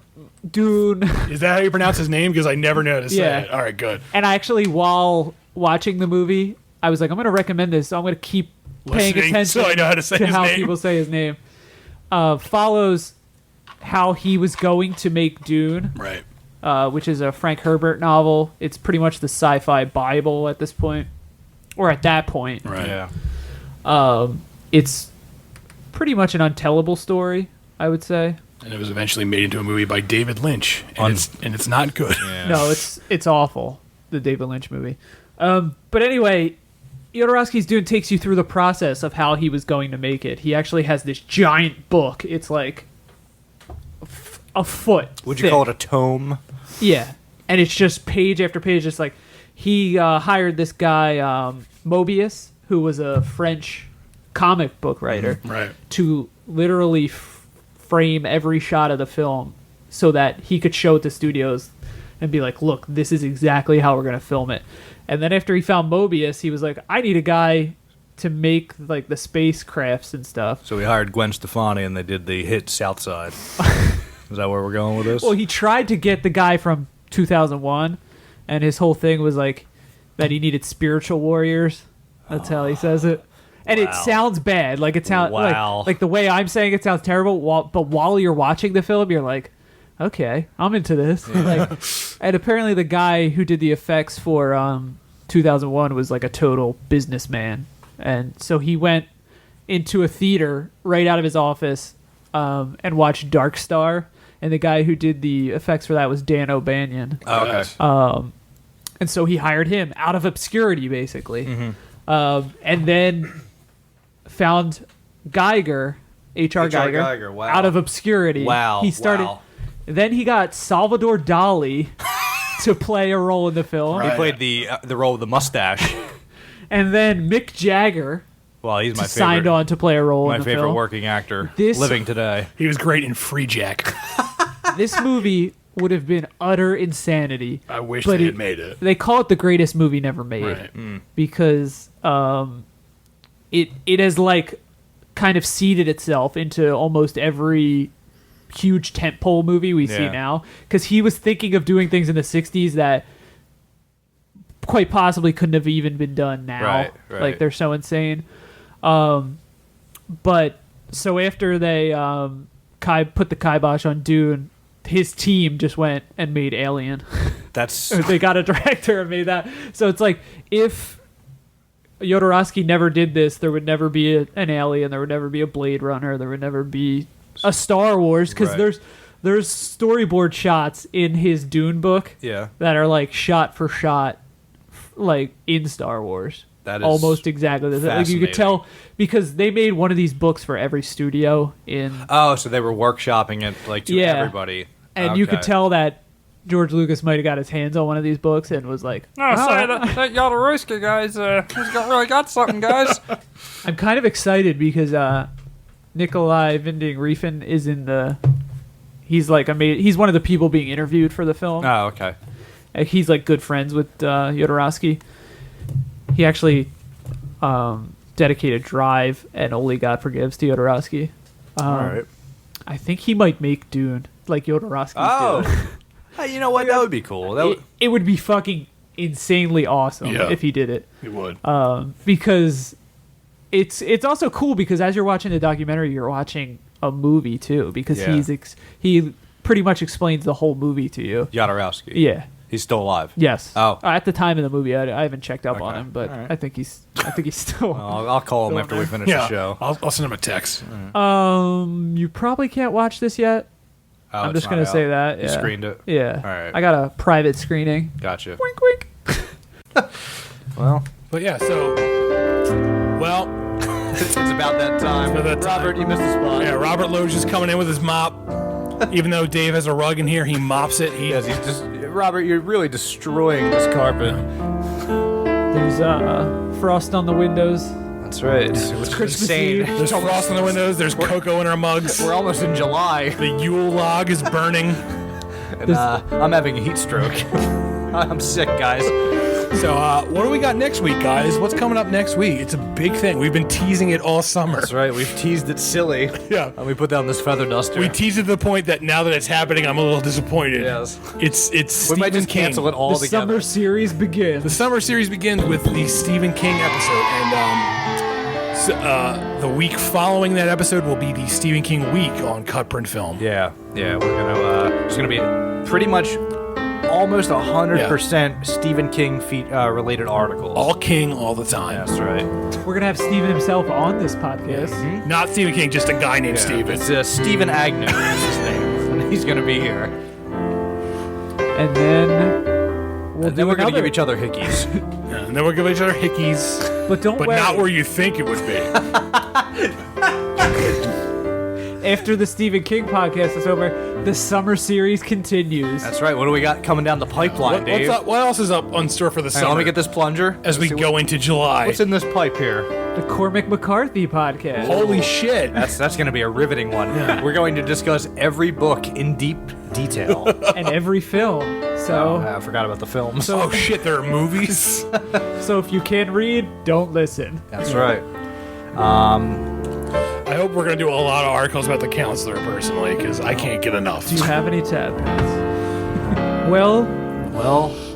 Is that how you pronounce his name? Because I never know how to say Yeah. it. All right, good. And I actually, while watching the movie, I was like, I'm going to recommend this. So I'm going to keep paying Listening, attention so I know how to say his how name. people say his name. Follows how he was going to make Dune. Right. Which is a Frank Herbert novel. It's pretty much the sci-fi Bible at this point. Or at that point. Right. Yeah. It's pretty much an untellable story, I would say. And it was eventually made into a movie by David Lynch, and it's not good. Yeah. No, it's awful, the David Lynch movie. But anyway, Jodorowsky's Dune takes you through the process of how he was going to make it. He actually has this giant book. It's like a foot. Would you thick. call it a tome? Yeah, and it's just page after page. It's like he hired this guy Mobius, who was a French comic book writer, Right. to literally frame every shot of the film so that he could show it to studios and be like, look, this is exactly how we're going to film it. And then after he found Mobius, he was like, I need a guy to make like the spacecrafts and stuff. So we hired Gwen Stefani, and they did the hit Southside. Is that where we're going with this? Well, he tried to get the guy from 2001, and his whole thing was like that he needed spiritual warriors. That's how he says it. And it sounds bad. Like it sounds like the way I'm saying it sounds terrible. But while you're watching the film, you're like, okay, I'm into this. Like, and apparently the guy who did the effects for 2001 was like a total businessman. And so he went into a theater right out of his office and watched Dark Star. And the guy who did the effects for that was Dan O'Banion. Oh, okay. And so he hired him out of obscurity, basically. Mm-hmm. And then found Geiger, H.R. Geiger, wow. out of obscurity. Wow. He started. Wow. Then he got Salvador Dali to play a role in the film. He played the role of the mustache. And then Mick Jagger Well, he's my favorite. signed on to play a role in the favorite film. working actor This- living today. He was great in Free Jack. This movie would have been utter insanity. I wish but they had made it. They call it the greatest movie never made Right. because it has like kind of seeded itself into almost every huge tentpole movie we see Yeah. now. Because he was thinking of doing things in the '60s that quite possibly couldn't have even been done now. Right. Like they're so insane. But so after they put the kibosh on Dune, his team just went and made Alien. That's They got a director and made that. So it's like if Jodorowsky never did this, there would never be an Alien, there would never be a Blade Runner, there would never be a Star Wars, because Right. there's storyboard shots in his Dune book that are like shot for shot like in Star Wars. That is almost exactly the same. Like you could tell because they made one of these books for every studio in Oh, so they were workshopping it like to everybody. and you could tell that George Lucas might have got his hands on one of these books and was like, No, say that Jodorowsky guy's really got something, guys. I'm kind of excited because Nikolai Winding Refn is in the. He's like he's one of the people being interviewed for the film. Oh, okay. He's like good friends with Jodorowsky. He actually dedicated Drive and Only God Forgives to Jodorowsky. All right. I think he might make Dune like Jodorowsky's Dune. Hey, you know what? That would be cool. It would be fucking insanely awesome if he did it. It would. Because it's also cool because as you're watching the documentary, you're watching a movie too. Because he pretty much explains the whole movie to you. Jodorowsky. Yeah. He's still alive. Yes. Oh. At the time of the movie, I haven't checked up on him, but All right. I think he's still. I'll call him after we finish the show. I'll send him a text. You probably can't watch this yet. Oh, I'm it's just gonna not say out. that. You Yeah. screened it? Yeah. All right. I got a private screening. Gotcha. Wink, wink. Well, But yeah, so it's about that time. Robert, you missed a spot. Yeah, Robert Lowe's just coming in with his mop. Even though Dave has a rug in here, he mops it. Yes, he's just Robert. You're really destroying this carpet. There's frost on the windows. That's right. It's Christmas insane. Eve. There's frost on the windows. There's cocoa in our mugs. We're almost in July. The Yule log is burning. And, I'm having a heat stroke. I'm sick, guys. So, what do we got next week, guys? What's coming up next week? It's a big thing. We've been teasing it all summer. That's right. We've teased it silly. Yeah. And we put down this feather duster. We teased it to the point that now that it's happening, I'm a little disappointed. Yes. It's We might Stephen just cancel King. it all The together. summer series begins. The summer series begins with the Stephen King episode, and the week following that episode will be the Stephen King week on CutPrint Film. Yeah. We're gonna. There's gonna be pretty much almost 100% Stephen King related articles. All King all the time. That's right. We're gonna have Steven himself on this podcast. Not Stephen King, just a guy named Stephen. It's Stephen Agnew. Is his name. And he's gonna be here. And then We're gonna give each other hickeys. And then we'll give each other hickeys, But don't but worry. not where you think it would be. After the Stephen King podcast is over, the summer series continues. That's right. What do we got coming down the pipeline, Dave? What's up? What else is up on store for the Hang on, summer? let me get this plunger. as we go into July. What's in this pipe here? The Cormac McCarthy podcast. Holy shit! That's going to be a riveting one. We're going to discuss every book in deep detail. And every film. So, I forgot about the films. Oh shit! There are movies. so if you can't read, don't listen. That's right. I hope we're gonna do a lot of articles about the counselor personally, because I can't get enough. Do you have any tab pens? Well,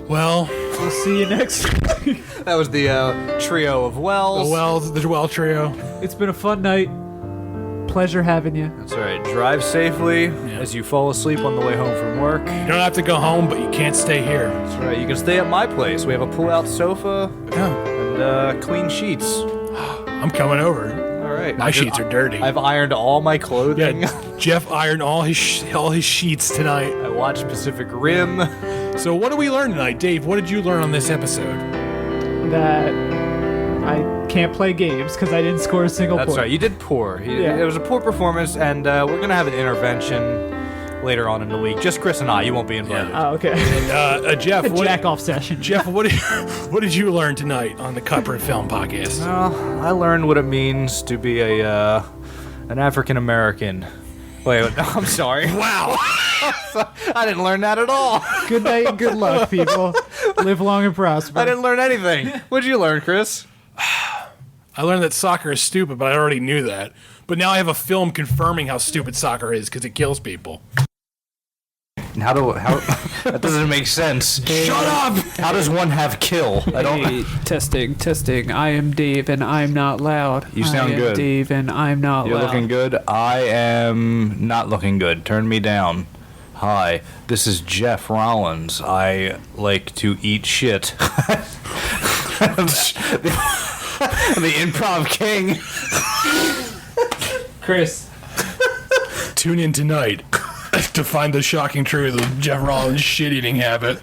Well, we'll see you next week. That was the trio of Wells. the Well trio. It's been a fun night. Pleasure having you. That's right. Drive safely as you fall asleep on the way home from work. You don't have to go home, but you can't stay here. That's right. You can stay at my place. We have a pull-out sofa and clean sheets. I'm coming over. All right. My sheets are dirty. I've ironed all my clothing. Yeah, Jeff ironed all his sheets tonight. I watched Pacific Rim. So what did we learn tonight, Dave? What did you learn on this episode? That I can't play games because I didn't score a single That's point. right. You did poor. Yeah. It was a poor performance, and we're gonna have an intervention later on in the week. Just Chris and I. You won't be invited. Oh, okay. Jeff, A jack-off session. Jeff, what did you learn tonight on the CutPrint Film podcast? Well, I learned what it means to be an African American. Wait, no, I'm sorry. Wow. I didn't learn that at all. Good night and good luck, people. Live long and prosper. I didn't learn anything. What'd you learn, Chris? I learned that soccer is stupid, but I already knew that. But now I have a film confirming how stupid soccer is because it kills people. How that doesn't make sense. Shut up! How does one have kill? I don't. Hey, testing. I am Dave, and I'm not loud. You sound I am good. Dave, and I'm not You're loud. looking good. I am not looking good. Turn me down. Hi, this is Jeff Rollins. I like to eat shit. The improv king. Chris. Tune in tonight to find the shocking truth of Jeff Rollins' shit-eating habit.